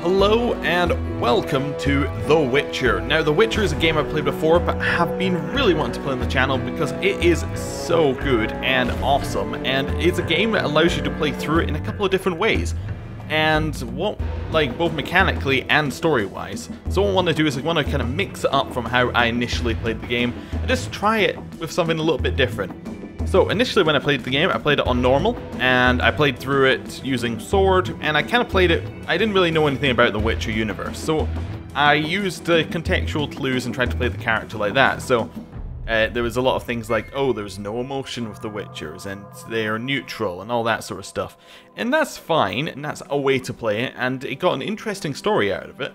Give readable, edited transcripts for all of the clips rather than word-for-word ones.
Hello and welcome to The Witcher. Now, The Witcher is a game I've played before, but have been really wanting to play on the channel because it is so good and awesome, and it's a game that allows you to play through it in a couple of different ways, and both mechanically and story-wise. So what I want to do is I want to kind of mix it up from how I initially played the game and just try it with something a little bit different. So initially when I played the game, I played it on normal, and I played through it using sword, and I kind of played it, I didn't really know anything about the Witcher universe, so I used contextual clues and tried to play the character like that. So there was a lot of things like, oh, there's no emotion with the Witchers, and they're neutral, and all that sort of stuff. And that's fine, and that's a way to play it, and it got an interesting story out of it,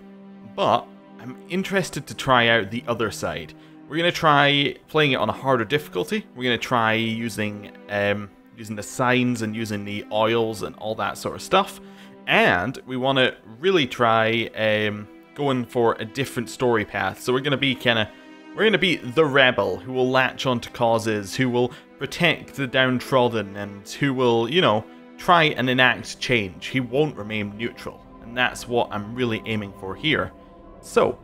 but I'm interested to try out the other side. We're going to try playing it on a harder difficulty. We're going to try using the signs and using the oils and all that sort of stuff. And we want to really try going for a different story path. So we're going to be the rebel who will latch onto causes, who will protect the downtrodden, and who will, try and enact change. He won't remain neutral. And that's what I'm really aiming for here. So,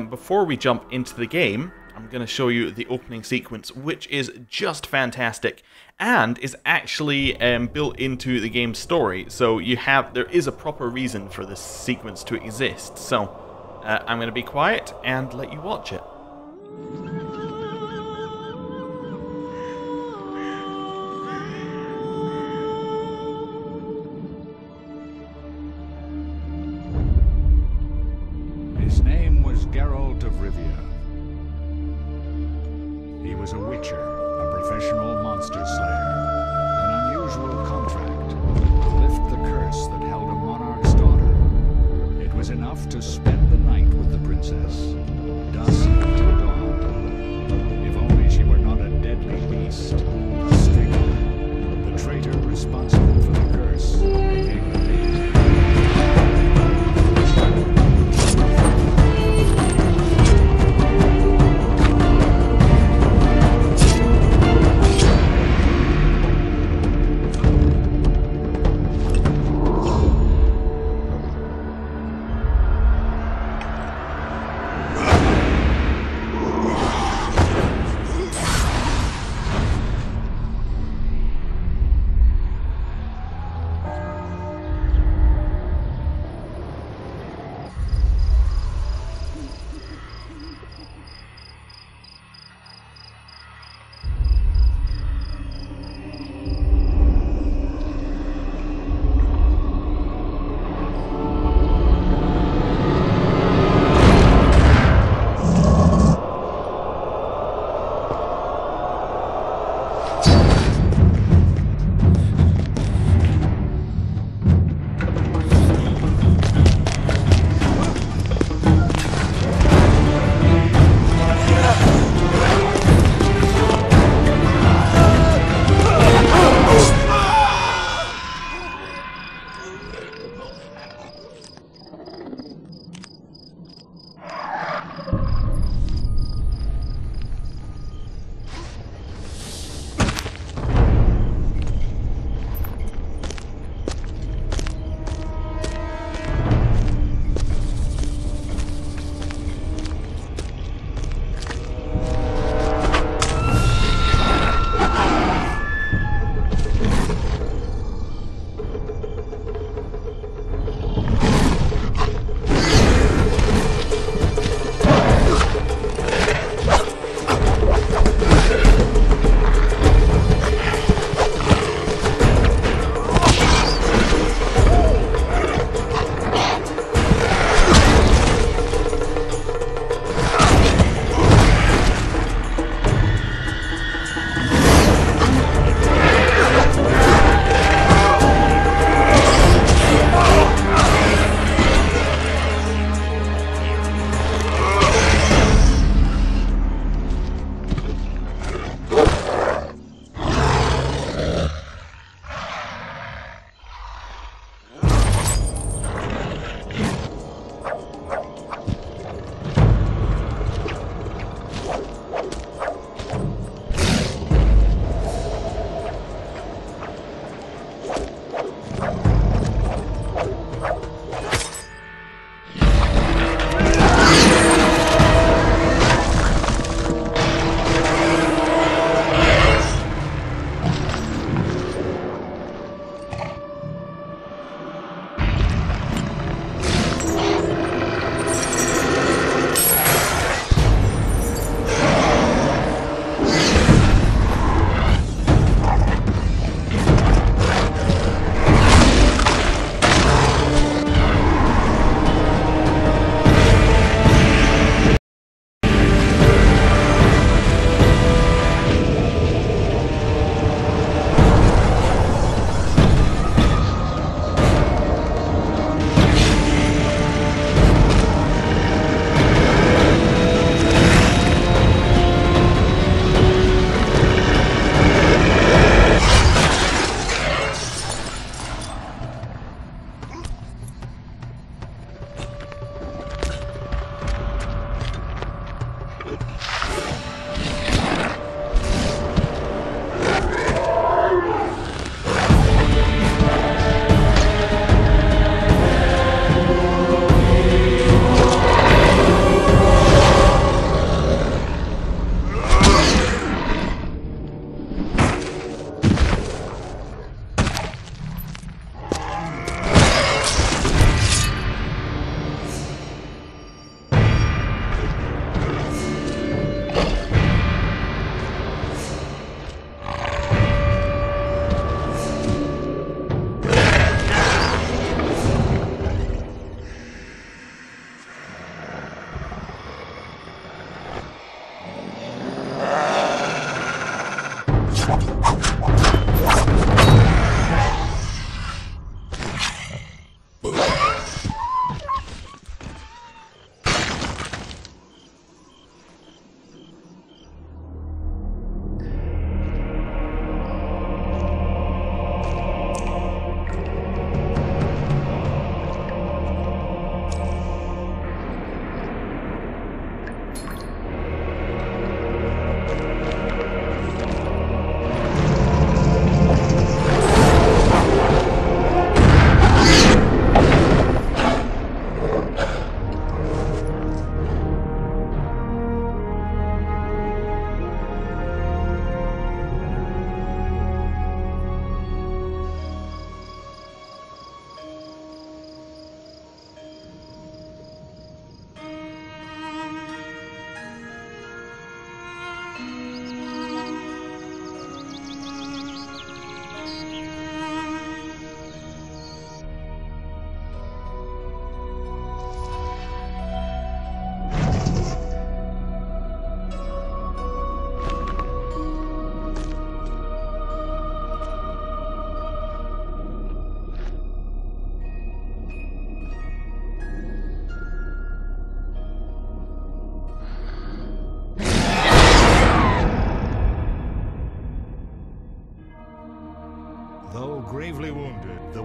before we jump into the game, I'm going to show you the opening sequence, which is just fantastic, and is actually built into the game's story. So there is a proper reason for this sequence to exist. So I'm going to be quiet and let you watch it. His name was Geralt of Rivia. He was a witcher, a professional monster slayer. An unusual contract to lift the curse that held a monarch's daughter. It was enough to spend the night with the princess, dusk till dawn. If only she were not a deadly beast, a stinger. The traitor responsible for the curse became the bait.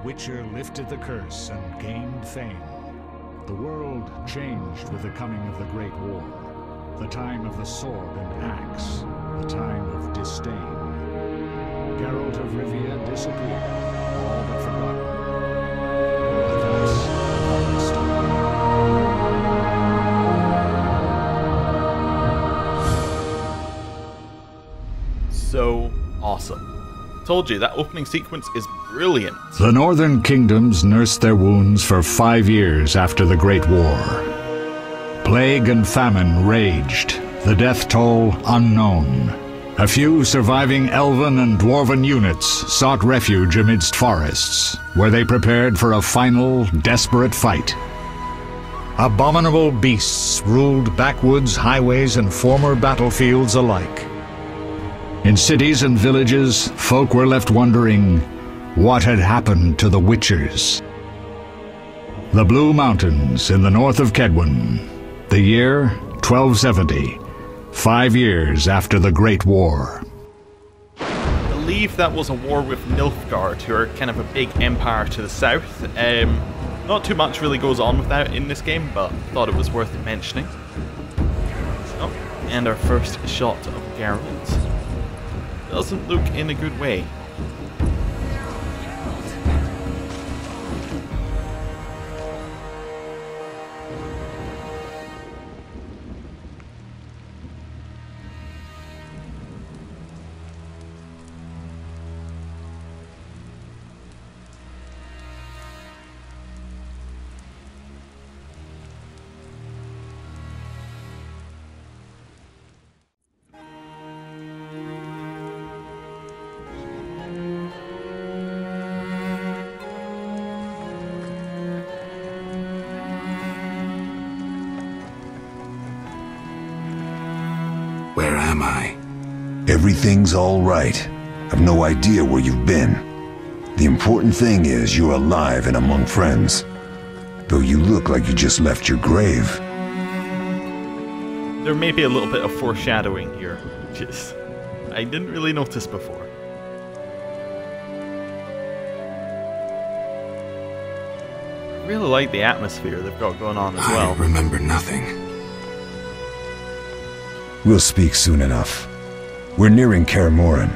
Witcher lifted the curse and gained fame. The world changed with the coming of the Great War. The time of the sword and axe. The time of disdain. Geralt of Rivia disappeared, all but forgotten. But that's another story. So awesome. Told you, that opening sequence is brilliant. The northern kingdoms nursed their wounds for 5 years after the Great War. Plague and famine raged, the death toll unknown. A few surviving elven and dwarven units sought refuge amidst forests, where they prepared for a final, desperate fight. Abominable beasts ruled backwoods, highways, and former battlefields alike. In cities and villages, folk were left wondering what had happened to the Witchers. The Blue Mountains in the north of Kedwen. The year 1270, 5 years after the Great War. I believe that was a war with Nilfgaard, who are kind of a big empire to the south. Not too much really goes on with that in this game, but thought it was worth mentioning. Oh, and our first shot of Geralt. Doesn't look in a good way. Where am I? Everything's all right. I've no idea where you've been. The important thing is you're alive and among friends. Though you look like you just left your grave. There may be a little bit of foreshadowing here, which is I didn't really notice before. I really like the atmosphere they've got going on as well. I remember nothing. We'll speak soon enough. We're nearing Kaer Morhen.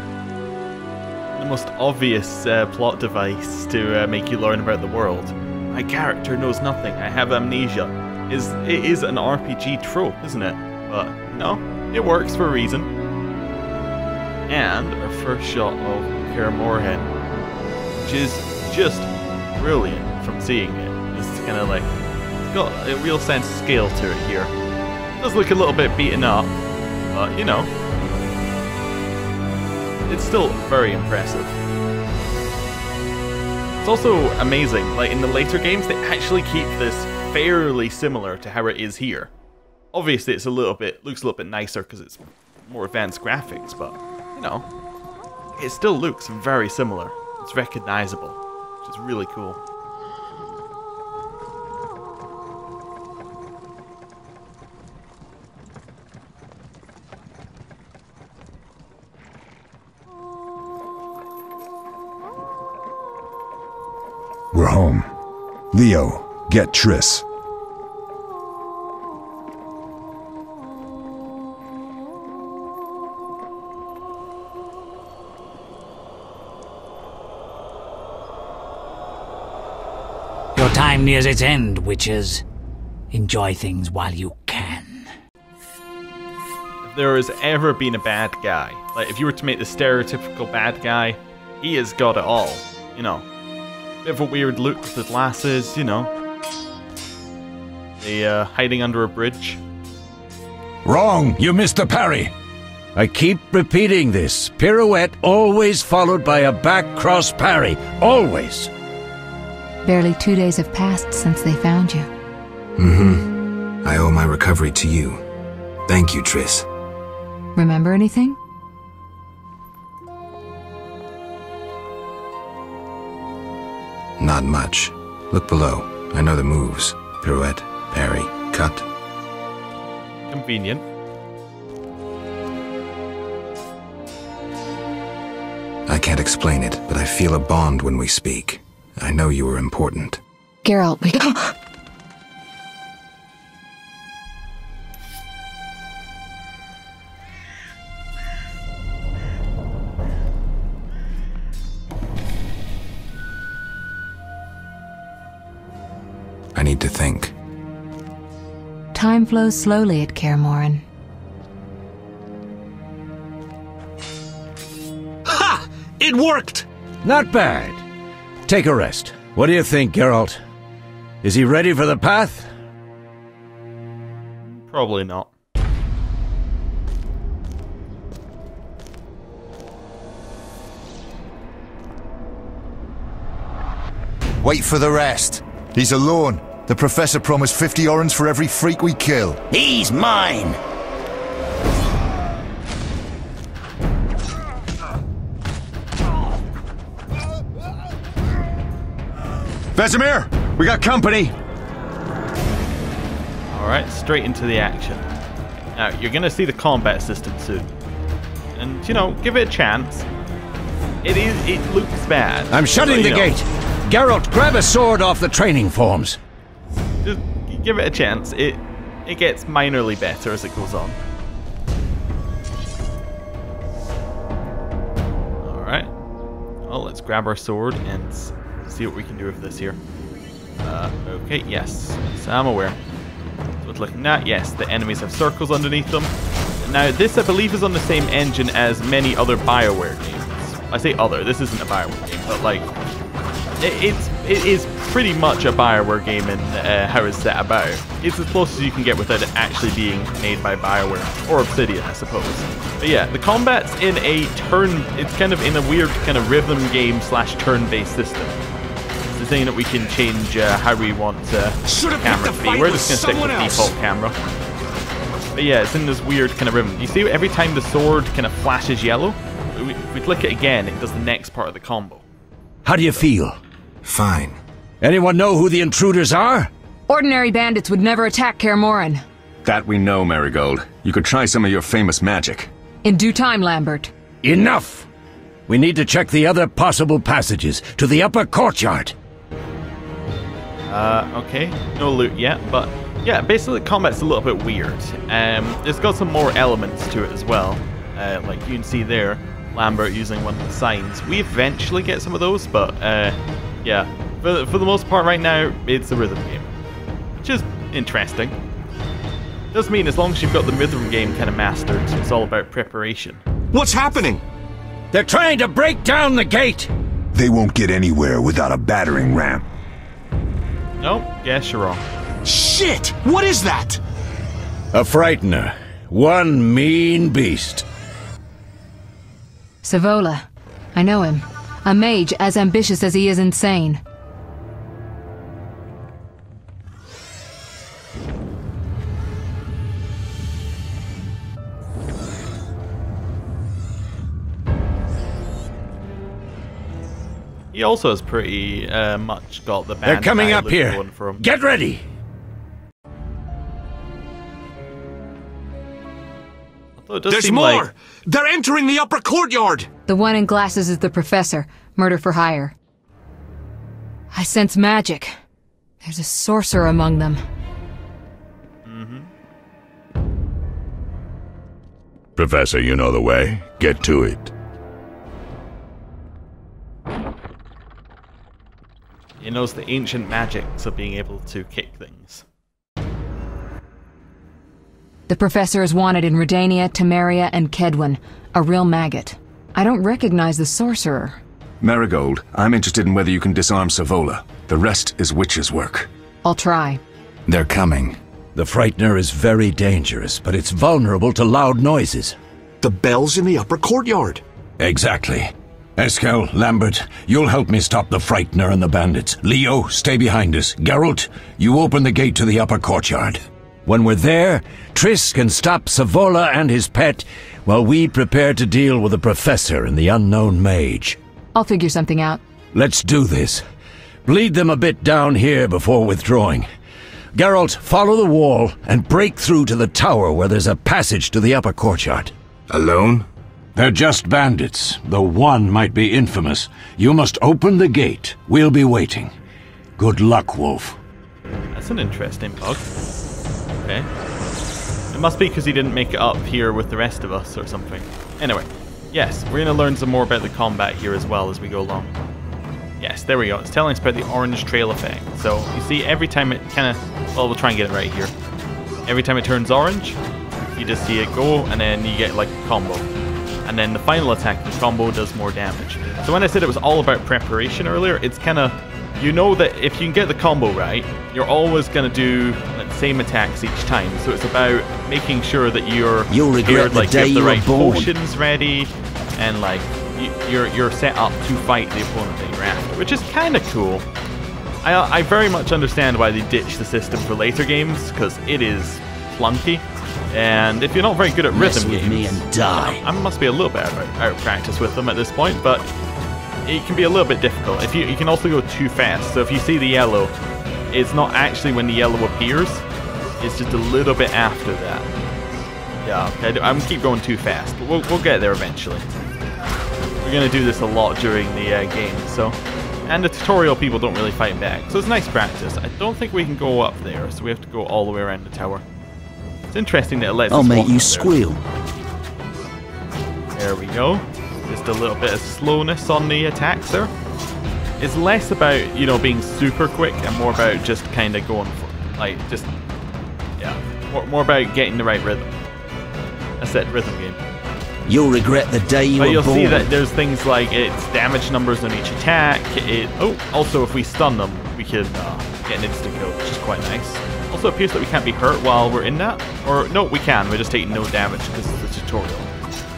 The most obvious plot device to make you learn about the world. My character knows nothing. I have amnesia. It is an RPG trope, isn't it? But no, it works for a reason. And our first shot of Kaer Morhen, which is just brilliant from seeing it. It's kind of like it's got a real sense of scale to it here. It does look a little bit beaten up. But, you know, it's still very impressive. It's also amazing, like in the later games, they actually keep this fairly similar to how it is here. Obviously, it's looks a little bit nicer because it's more advanced graphics, but, you know, it still looks very similar. It's recognizable, which is really cool. We're home. Leo, get Triss. Your time nears its end, witches. Enjoy things while you can. If there has ever been a bad guy, like if you were to make the stereotypical bad guy, he has got it all, you know. Bit of a weird look with the glasses, you know. The hiding under a bridge. Wrong! You missed the parry! I keep repeating this. Pirouette always followed by a back cross parry. Always! Barely 2 days have passed since they found you. Mm-hmm. I owe my recovery to you. Thank you, Triss. Remember anything? Not much. Look below. I know the moves. Pirouette, parry, cut. Convenient. I can't explain it, but I feel a bond when we speak. I know you were important. Geralt, we... I need to think. Time flows slowly at Kaer Morhen. Ha! It worked! Not bad. Take a rest. What do you think, Geralt? Is he ready for the path? Probably not. Wait for the rest. He's alone. The Professor promised 50 orens for every freak we kill. He's mine! Vesemir, we got company. Alright, straight into the action. Now, you're going to see the combat system soon. And, you know, give it a chance. It looks bad. I'm shutting the gate. Geralt, grab a sword off the training forms. Just give it a chance. It gets minorly better as it goes on. Alright. Well, let's grab our sword and see what we can do with this here. Okay, yes. So I'm aware. So it's looking at, yes, the enemies have circles underneath them. Now, this, I believe, is on the same engine as many other BioWare games. I say other, this isn't a BioWare game, but like, it is pretty much a BioWare game in how it's set about. It's as close as you can get without it actually being made by BioWare, or Obsidian, I suppose. But yeah, the combat's in a it's kind of in a weird kind of rhythm game slash turn-based system. It's the thing that we can change how we want camera to be. We're just going to stick with default camera. But yeah, it's in this weird kind of rhythm. You see, every time the sword kind of flashes yellow, if we click it again, it does the next part of the combo. How do you feel? Fine. Anyone know who the intruders are? Ordinary bandits would never attack Kaer Morhen. That we know, Marigold. You could try some of your famous magic. In due time, Lambert. Enough! We need to check the other possible passages to the upper courtyard. Okay. No loot yet, but yeah, basically the combat's a little bit weird. It's got some more elements to it as well. Like you can see there, Lambert using one of the signs. We eventually get some of those, but yeah, for the most part right now, it's a rhythm game, which is interesting. Does mean as long as you've got the rhythm game kind of mastered, it's all about preparation. What's happening? They're trying to break down the gate! They won't get anywhere without a battering ram. Nope, guess you're wrong. Shit! What is that? A frightener. One mean beast. Savola. I know him. A mage as ambitious as he is insane. He also has pretty much got the band. They're coming up here. Going for him. Get ready! It does There's seem more! like They're entering the upper courtyard! The one in glasses is the Professor. Murder for hire. I sense magic. There's a sorcerer among them. Professor, you know the way. Get to it. he knows the ancient magics of being able to kick things. The Professor is wanted in Redania, Temeria, and Kedwen. A real maggot. I don't recognize the sorcerer. Marigold, I'm interested in whether you can disarm Savola. The rest is witch's work. I'll try. They're coming. The Frightener is very dangerous, but it's vulnerable to loud noises. The bell's in the upper courtyard. Exactly. Eskel, Lambert, you'll help me stop the Frightener and the bandits. Leo, stay behind us. Geralt, you open the gate to the upper courtyard. When we're there, Triss can stop Savola and his pet, while we prepare to deal with the Professor and the unknown mage. I'll figure something out. Let's do this. Bleed them a bit down here before withdrawing. Geralt, follow the wall and break through to the tower where there's a passage to the upper courtyard. Alone? They're just bandits, though one might be infamous. You must open the gate. We'll be waiting. Good luck, Wolf. That's an interesting bug. Okay. It must be because he didn't make it up here with the rest of us or something. Anyway, yes, we're going to learn some more about the combat here as well as we go along. Yes, there we go. It's telling us about the orange trail effect. So, you see, every time it kind of... Well, we'll try and get it right here. Every time it turns orange, you just see it go, and then you get, like, a combo. And then the final attack, the combo does more damage. So when I said it was all about preparation earlier, it's kind of... You know that if you can get the combo right, you're always going to do the same attacks each time. So it's about making sure that you're prepared, like, you have the right potions ready, and, like... You're set up to fight the opponent that you're after, which is kind of cool. I very much understand why they ditched the system for later games, because it is clunky, and if you're not very good at rhythm games, me and die. I must be a little bit out of practice with them at this point, but it can be a little bit difficult. If you can also go too fast, so if you see the yellow, it's not actually when the yellow appears, it's just a little bit after that. Yeah, okay, I'm keep going too fast, but we'll get there eventually. We're going to do this a lot during the game, so... And the tutorial people don't really fight back, so it's nice practice. I don't think we can go up there, so we have to go all the way around the tower. It's interesting that it lets us walk I'll make you up squeal. There we go. Just a little bit of slowness on the attacks there. It's less about, you know, being super quick and more about just kind of going for it. Like, just... Yeah. More about getting the right rhythm. That's it, rhythm game. You'll regret the day you were born. But you'll see that there's things like its damage numbers on each attack. Also, if we stun them, we can get an instant kill, which is quite nice. Also, it appears that we can't be hurt while we're in that. Or, no, we can. We're just taking no damage because it's the tutorial.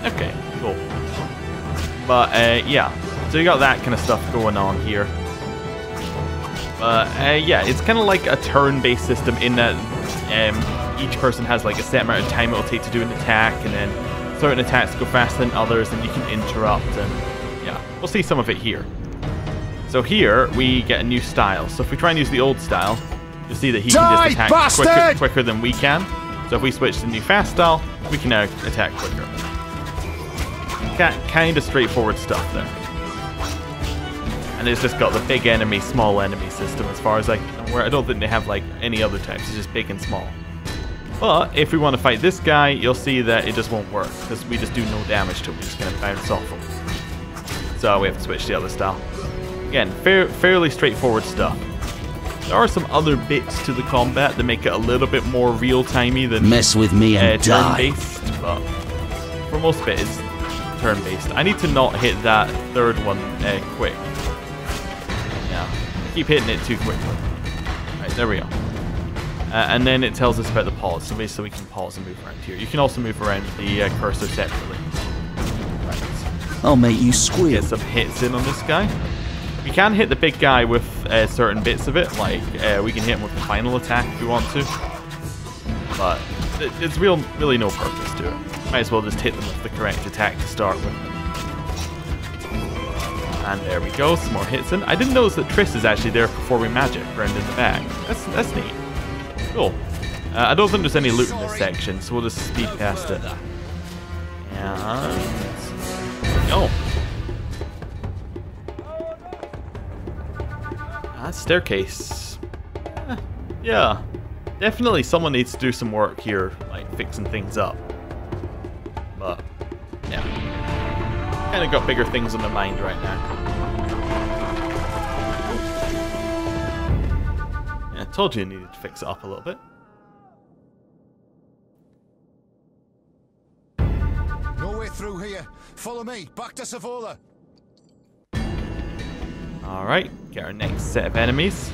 Okay, cool. But, yeah. So you got that kind of stuff going on here. But, yeah, it's kind of like a turn-based system in that each person has like a set amount of time it'll take to do an attack, and then certain attacks go faster than others, and you can interrupt, and yeah, we'll see some of it here. So here, we get a new style. So if we try and use the old style, you'll see that he can just attack quicker than we can. So if we switch to the new fast style, we can now attack quicker. Kind of straightforward stuff there. And it's just got the big enemy, small enemy system as far as I'm aware. I don't think they have like any other types, it's just big and small. But if we want to fight this guy, you'll see that it just won't work, because we just do no damage to him. We're just going to bounce off him. So we have to switch to the other style. Again, fairly straightforward stuff. There are some other bits to the combat that make it a little bit more real-timey than mess with me and turn-based, but for most of it, it's turn-based. I need to not hit that third one quick. Yeah, I keep hitting it too quickly. Right, there we go. And then it tells us about the pause, so basically we can pause and move around here. You can also move around the cursor separately. Right. I'll make you squeal. Get some hits in on this guy. We can hit the big guy with certain bits of it, like we can hit him with the final attack if we want to. But there's really no purpose to it. Might as well just hit them with the correct attack to start with. And there we go, some more hits in. I didn't notice that Triss is actually there performing magic around in the back. That's neat. Cool. I don't think there's any loot in this section, so we'll just speed past it. And... oh. That staircase. Yeah. Definitely someone needs to do some work here, like fixing things up. But, yeah. Kind of got bigger things on their mind right now. I told you needed to fix it up a little bit. No way through here. Follow me. Back to Savola. Alright, get our next set of enemies.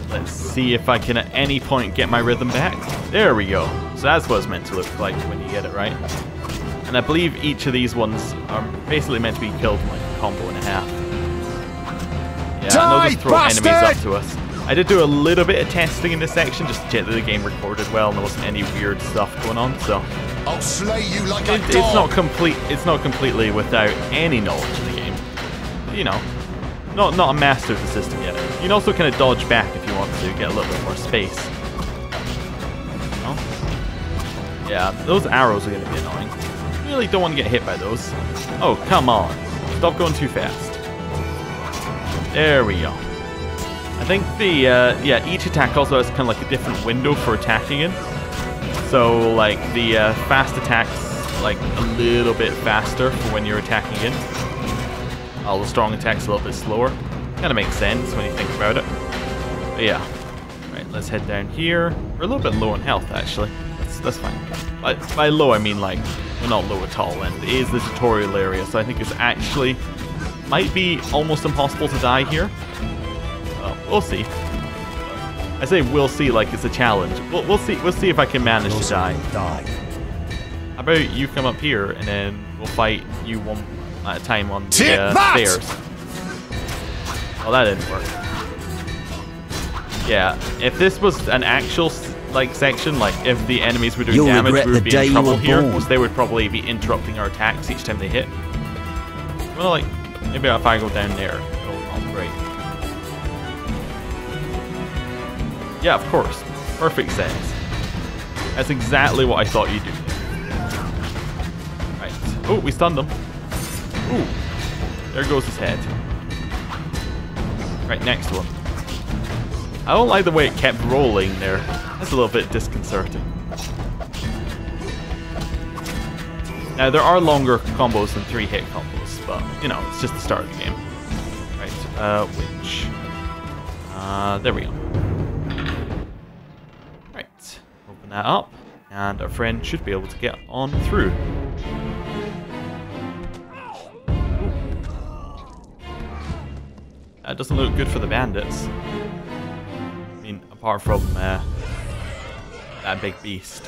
Let's see if I can at any point get my rhythm back. There we go. So that's what it's meant to look like when you get it right. And I believe each of these ones are basically meant to be killed in like a combo and a half. Yeah, and they'll just throw enemies up to us. I did do a little bit of testing in this section just to check that the game recorded well and there wasn't any weird stuff going on, so I'll slay you like a dog. It's not complete. It's not completely without any knowledge of the game. You know, not a master of the system yet. You can also kind of dodge back if you want to get a little bit more space. You know? Yeah, those arrows are going to be annoying. really don't want to get hit by those. Oh, come on. Stop going too fast. There we go. I think yeah, each attack also has kind of like a different window for attacking in. So, like, the fast attacks, like, a little bit faster for when you're attacking in. All the strong attacks a little bit slower. Kind of makes sense when you think about it. But yeah. Right, let's head down here. We're a little bit low on health, actually. That's fine. By low, I mean, like, we're not low at all, and it is the tutorial area, so I think it's actually might be almost impossible to die here. We'll see. I say we'll see like it's a challenge. We'll see. We'll see if I can manage to die. How about you come up here and then we'll fight you one at a time on the stairs. Well, that didn't work. Yeah, if this was an actual like section, like if the enemies were doing damage, we would be in trouble here because they would probably be interrupting our attacks each time they hit. Well, like maybe if I go down there, oh great. Yeah, of course. Perfect sense. That's exactly what I thought you'd do. Right. Oh, we stunned him. Ooh. There goes his head. Right, next one. I don't like the way it kept rolling there. That's a little bit disconcerting. Now, there are longer combos than 3-hit combos, but, you know, it's just the start of the game. Right, which... there we go. Open that up, and our friend should be able to get on through. That doesn't look good for the bandits. I mean, apart from that big beast.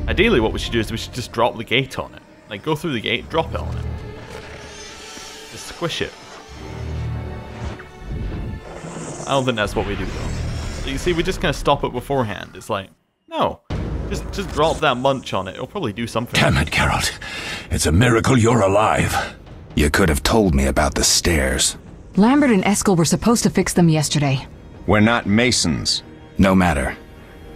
Ideally, what we should do is we should just drop the gate on it. Like, go through the gate, drop it on it. Just squish it. I don't think that's what we do, though. You see, we just kind of stop it beforehand. It's like, no, just drop that munch on it. It'll probably do something. Damn it, Geralt. It's a miracle you're alive. You could have told me about the stairs. Lambert and Eskel were supposed to fix them yesterday. We're not masons. No matter.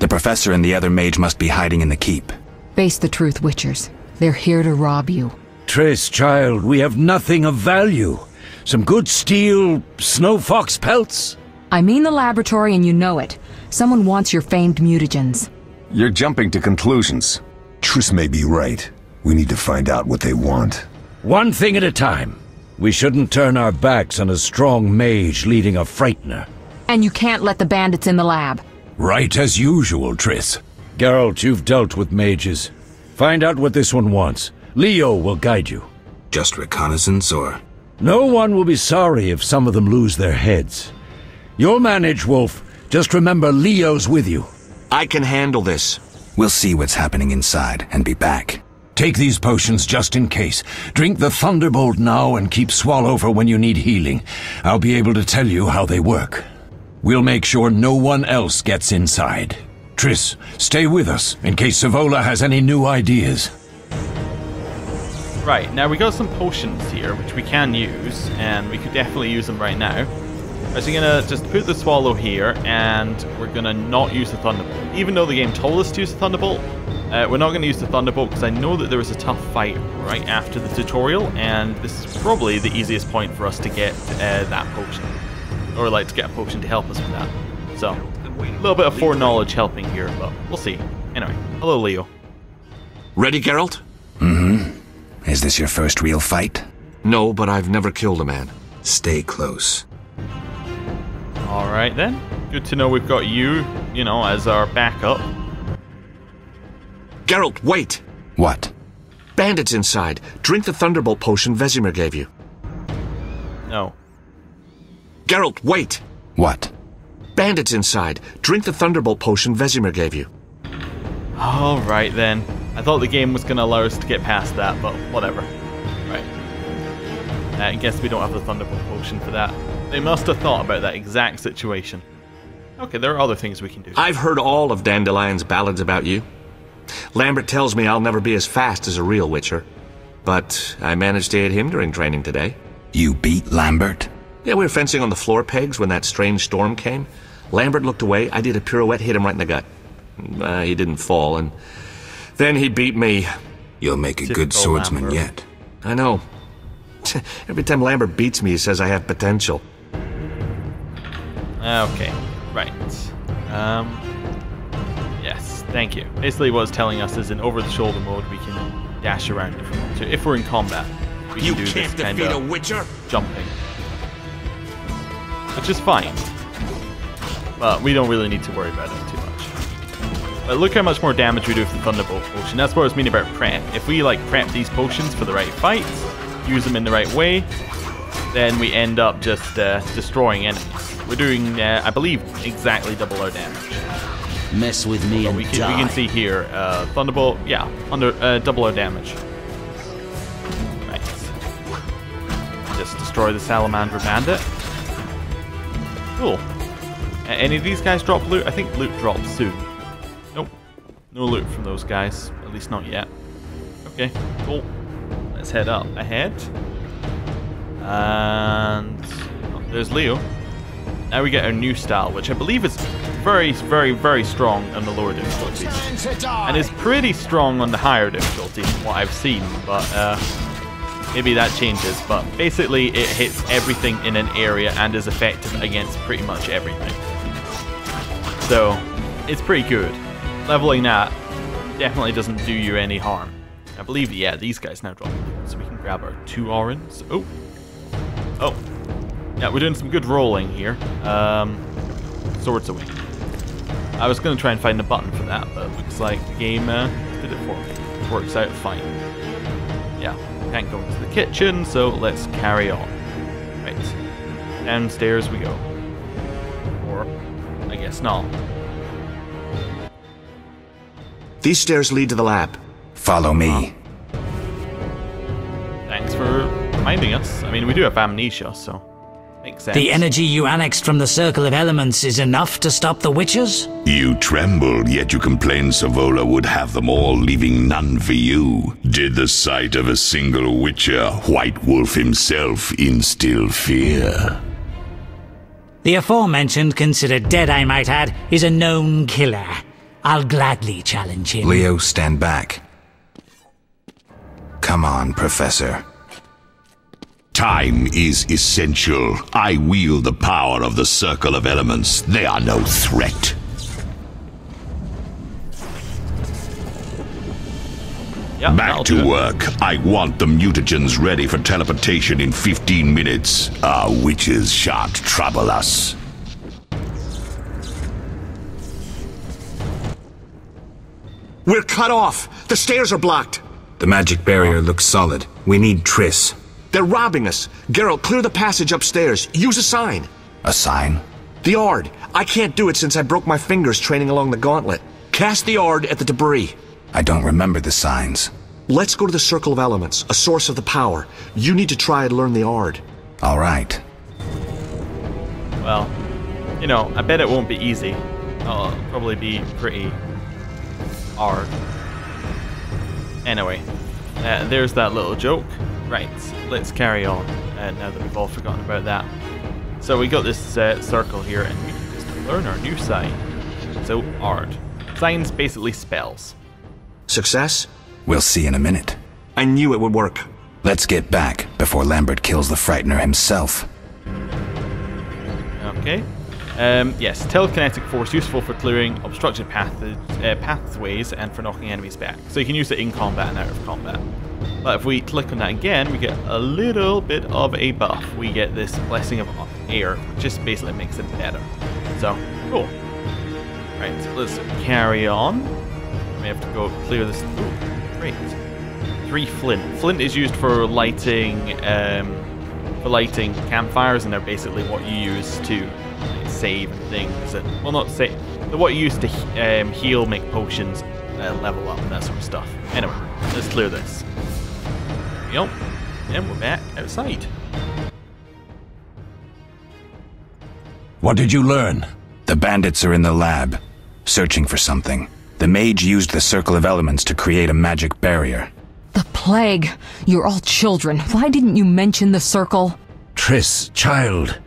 The professor and the other mage must be hiding in the keep. Face the truth, Witchers. They're here to rob you. Triss, child, we have nothing of value. Some good steel snow fox pelts? I mean the laboratory and you know it. Someone wants your famed mutagens. You're jumping to conclusions. Triss may be right. We need to find out what they want. One thing at a time. We shouldn't turn our backs on a strong mage leading a frightener. And you can't let the bandits in the lab. Right as usual, Triss. Geralt, you've dealt with mages. Find out what this one wants. Leo will guide you. Just reconnaissance, or...? No one will be sorry if some of them lose their heads. You'll manage, Wolf. Just remember Leo's with you. I can handle this. We'll see what's happening inside and be back. Take these potions just in case. Drink the Thunderbolt now and keep Swallow for when you need healing. I'll be able to tell you how they work. We'll make sure no one else gets inside. Triss, stay with us in case Savola has any new ideas. Right, now we got some potions here which we can use, and we could definitely use them right now. So we're gonna just put the Swallow here, and we're gonna not use the Thunderbolt. Even though the game told us to use the Thunderbolt, we're not gonna use the Thunderbolt because I know that there was a tough fight right after the tutorial, and this is probably the easiest point for us to get that potion. Or like to get a potion to help us with that. So, a little bit of foreknowledge helping here, but we'll see. Anyway, hello Leo. Ready, Geralt? Mm-hmm. Is this your first real fight? No, but I've never killed a man. Stay close. Alright then. Good to know we've got you, you know, as our backup. Geralt, wait! What? Bandits inside. Drink the Thunderbolt potion Vesemir gave you. No. Geralt, wait! What? Bandits inside. Drink the Thunderbolt potion Vesemir gave you. Alright then. I thought the game was going to allow us to get past that, but whatever. Right. I guess we don't have the Thunderbolt potion for that. They must have thought about that exact situation. Okay, there are other things we can do. I've heard all of Dandelion's ballads about you. Lambert tells me I'll never be as fast as a real Witcher. But I managed to hit him during training today. You beat Lambert? Yeah, we were fencing on the floor pegs when that strange storm came. Lambert looked away, I did a pirouette, hit him right in the gut. He didn't fall, and then he beat me. You'll make a good Typical swordsman Lambert. yet. I know. Every time Lambert beats me, he says I have potential. Okay, right. Yes, thank you. Basically what it's telling us is in over-the-shoulder mode we can dash around if we want to. If we're in combat, we can do this kind of witcher? jumping. Which is fine. But we don't really need to worry about it too much. But look how much more damage we do with the Thunderbolt potion. That's what I was meaning about prep. If we like prep these potions for the right fights, use them in the right way, then we end up just destroying enemies. We're doing, I believe, exactly double our damage. Mess with me and we can see here, Thunderbolt, yeah, double our damage. Right. Just destroy the Salamander Bandit. Cool. Any of these guys drop loot? I think loot drops soon. Nope. No loot from those guys. At least not yet. Okay, cool. Let's head up ahead. And oh, there's Leo. Now we get our new style, which I believe is very, very, very strong on the lower difficulties. And is pretty strong on the higher difficulty from what I've seen, but maybe that changes. But basically it hits everything in an area and is effective against pretty much everything. So it's pretty good. Leveling that definitely doesn't do you any harm. I believe, yeah, these guys now drop. So we can grab our 2 orange. Oh. Yeah, we're doing some good rolling here. Swords away. I was going to try and find a button for that, but it looks like the game did it for me. It works out fine. Yeah, can't go into the kitchen, so let's carry on. Right. Downstairs we go. Or, I guess not. These stairs lead to the lab. Follow me. Thanks for reminding us. I mean, we do have amnesia, so makes sense. The energy you annexed from the Circle of Elements is enough to stop the Witchers? You trembled, yet you complained Scoia'tael would have them all, leaving none for you. Did the sight of a single Witcher, White Wolf himself, instill fear? The aforementioned, considered dead I might add, is a known killer. I'll gladly challenge him. Leo, stand back. Come on, Professor. Time is essential. I wield the power of the Circle of Elements. They are no threat. Yeah, back to work. I want the mutagens ready for teleportation in 15 minutes. Our witches shan't trouble us. We're cut off. The stairs are blocked. The magic barrier looks solid. We need Triss. They're robbing us. Geralt, clear the passage upstairs. Use a sign. A sign? The Ard. I can't do it since I broke my fingers training along the gauntlet. Cast the Ard at the debris. I don't remember the signs. Let's go to the Circle of Elements, a source of the power. You need to try and learn the Ard. All right. Well, you know, I bet it won't be easy. It'll probably be pretty hard. Anyway, there's that little joke. Right, let's carry on now that we've all forgotten about that. So we got this circle here, and we can just learn our new sign. So, Ard. Signs basically spells. Success? We'll see in a minute. I knew it would work. Let's get back before Lambert kills the Frightener himself. Okay. Yes, telekinetic force useful for clearing obstructed pathways and for knocking enemies back. So you can use it in combat and out of combat. But if we click on that again, we get a little bit of a buff. We get this Blessing of Air, which just basically makes it better. So, cool. Right, so let's carry on. We have to go clear this. Ooh, great. 3 flint. Flint is used for lighting campfires, and they're basically what you use to save things. And, well, not save. They're what you use to heal, make potions, level up, and that sort of stuff. Anyway, let's clear this. Yep, and we're back outside. What did you learn? The bandits are in the lab, searching for something. The mage used the Circle of Elements to create a magic barrier. The plague! You're all children. Why didn't you mention the circle? Triss, child.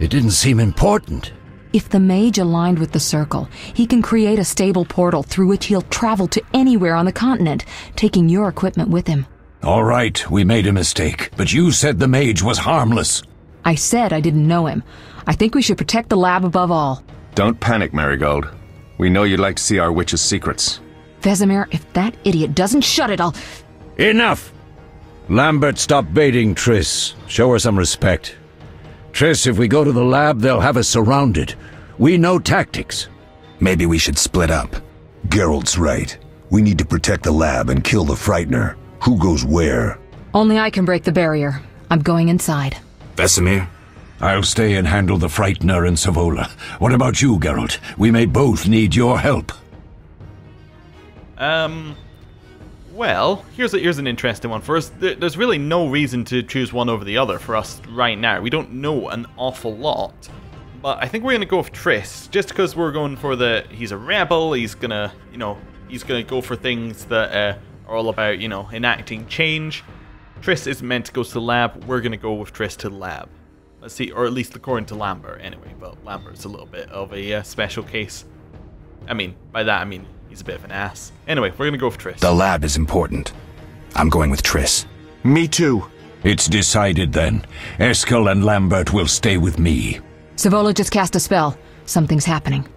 It didn't seem important. If the mage aligned with the circle, he can create a stable portal through which he'll travel to anywhere on the continent, taking your equipment with him. All right, we made a mistake, but you said the mage was harmless. I said I didn't know him. I think we should protect the lab above all. Don't panic, Marigold. We know you'd like to see our witch's secrets. Vesemir, if that idiot doesn't shut it, I'll... Enough! Lambert, stop baiting Triss. Show her some respect. Triss, if we go to the lab, they'll have us surrounded. We know tactics. Maybe we should split up. Geralt's right. We need to protect the lab and kill the Frightener. Who goes where? Only I can break the barrier. I'm going inside. Vesemir? I'll stay and handle the Frightener and Savola. What about you, Geralt? We may both need your help. Well, here's an interesting one for us. There's really no reason to choose one over the other for us right now. We don't know an awful lot. But I think we're going to go with Triss, just because we're going for he's a rebel, he's going to, he's going to go for things that are all about, enacting change. Triss isn't meant to go to the lab, we're going to go with Triss to the lab. Let's see, or at least according to Lambert anyway, but Lambert's a little bit of a special case. I mean, by that I mean he's a bit of an ass. Anyway, we're going to go with Triss. The lab is important. I'm going with Triss. Me too. It's decided then. Eskel and Lambert will stay with me. Savola just cast a spell. Something's happening.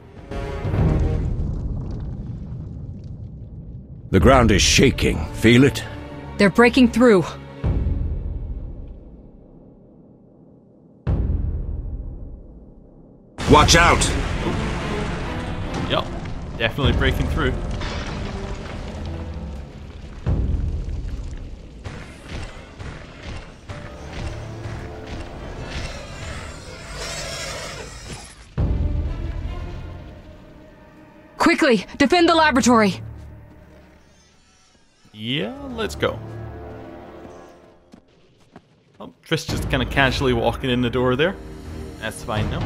The ground is shaking. Feel it? They're breaking through. Watch out! Yep, definitely breaking through. Quickly, defend the laboratory! Yeah, let's go. Oh, Triss just kind of casually walking in the door there. That's fine now.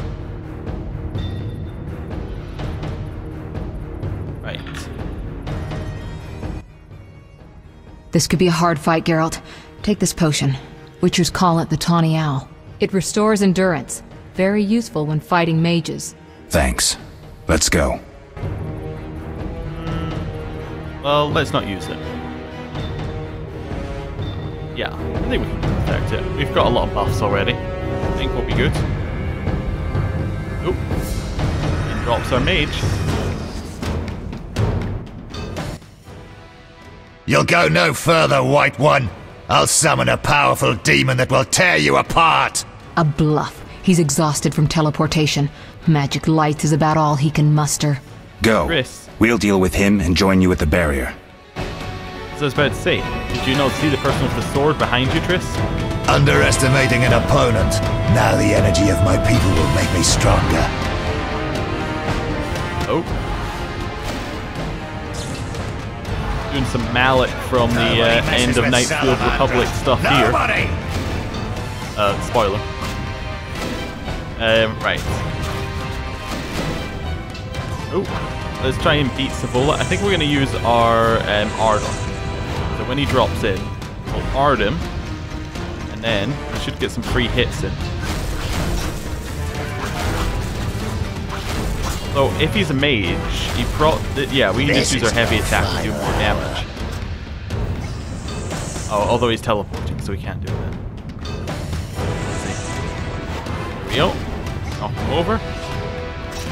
Right. This could be a hard fight, Geralt. Take this potion. Witchers call it the Tawny Owl. It restores endurance. Very useful when fighting mages. Thanks. Let's go. Well, let's not use it. Yeah, I think we can protect it. We've got a lot of buffs already. I think we'll be good. Oop. And drops our mage. You'll go no further, White One. I'll summon a powerful demon that will tear you apart. A bluff. He's exhausted from teleportation. Magic light is about all he can muster. Go. Triss. We'll deal with him and join you at the barrier. As I was about to say, did you not see the person with the sword behind you, Triss? Underestimating an opponent. Now the energy of my people will make me stronger. Oh. Doing some Malik from the end of Knightsfield Republic stuff here. Spoiler. Right. Oh, let's try and beat Savola. I think we're going to use our Ardor. So when he drops in, we'll Ard him, and then we should get some free hits in. So if he's a mage, yeah, we can just use our heavy attack to do more damage. Oh, although he's teleporting, so we can't do that. Let's see. There we go. Knock him over.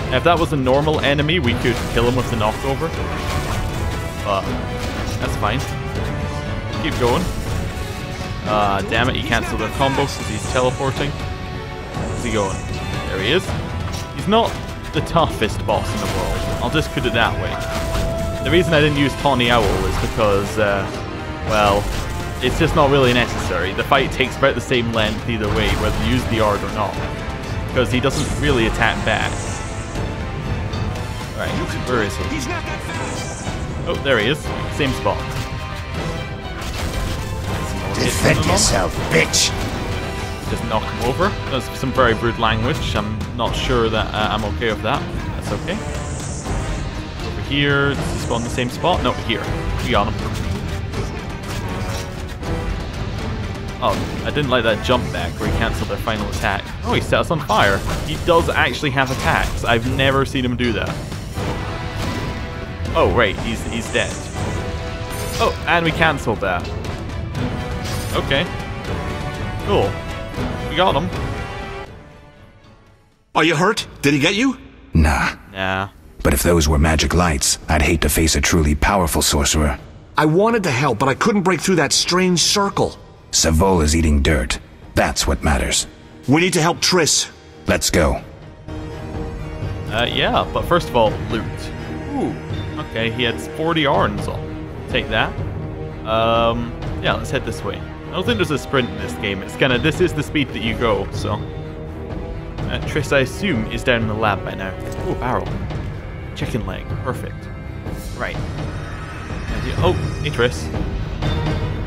Now, if that was a normal enemy, we could kill him with the knockover. But that's fine. Keep going. Damn it, he cancelled their combo because he's teleporting. Where's he going? There he is. He's not the toughest boss in the world. I'll just put it that way. The reason I didn't use Tawny Owl is because, well, it's just not really necessary. The fight takes about the same length either way, whether you use the Ard or not. Because he doesn't really attack back. Right, where is he? Oh, there he is. Same spot. Defend yourself, bitch! Just knock him over. That's some very rude language. I'm not sure that I'm okay with that. That's okay. Over here, does he spawn in the same spot? No, here. We got him. Oh, I didn't like that jump back where he cancelled their final attack. Oh, he set us on fire. He does actually have attacks. I've never seen him do that. Oh, right, he's dead. Oh, and we cancelled that. Okay. Cool. We got him. Are you hurt? Did he get you? Nah. Nah. But if those were magic lights, I'd hate to face a truly powerful sorcerer. I wanted to help, but I couldn't break through that strange circle. Savola's eating dirt. That's what matters. We need to help Triss. Let's go. Yeah, but first of all, loot. Ooh. Okay, he had 40 orange on. Take that. Yeah, let's head this way. I don't think there's a sprint in this game. It's kinda, this is the speed that you go, so. Triss, I assume, is down in the lab by now. Oh, barrel. Chicken leg. Perfect. Right. Oh, hey, Triss.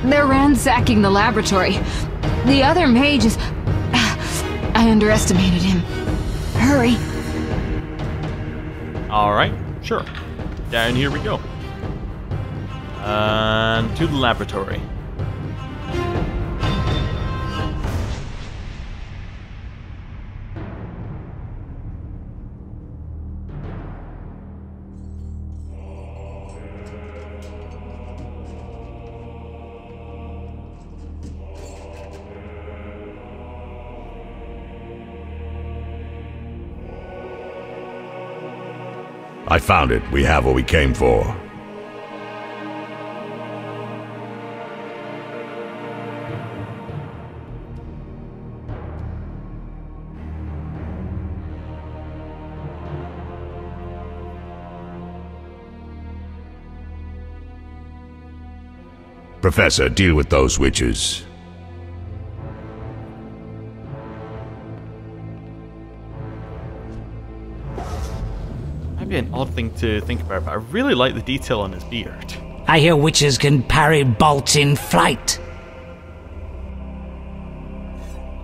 They're ransacking the laboratory. The other mage is... I underestimated him. Hurry. Alright, sure. Down here we go. And to the laboratory. I found it. We have what we came for. Professor, deal with those witches. Maybe an odd thing to think about, but I really like the detail on his beard. I hear witches can parry bolts in flight.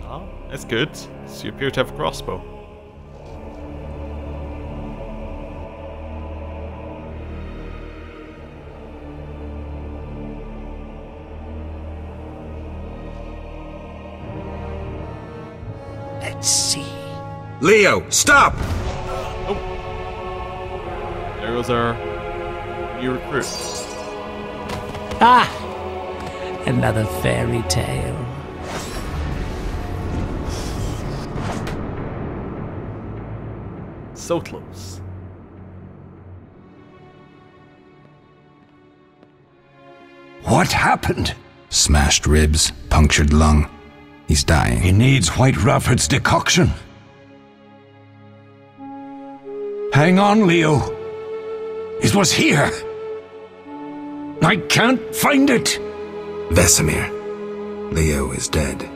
Oh, that's good. So you appear to have a crossbow. Let's see. Leo, stop! There goes our new recruit. Ah! Another fairy tale. So close. What happened? Smashed ribs, punctured lung. He's dying. He needs White Rafford's decoction. Hang on, Leo. It was here. I can't find it. Vesemir. Leo is dead.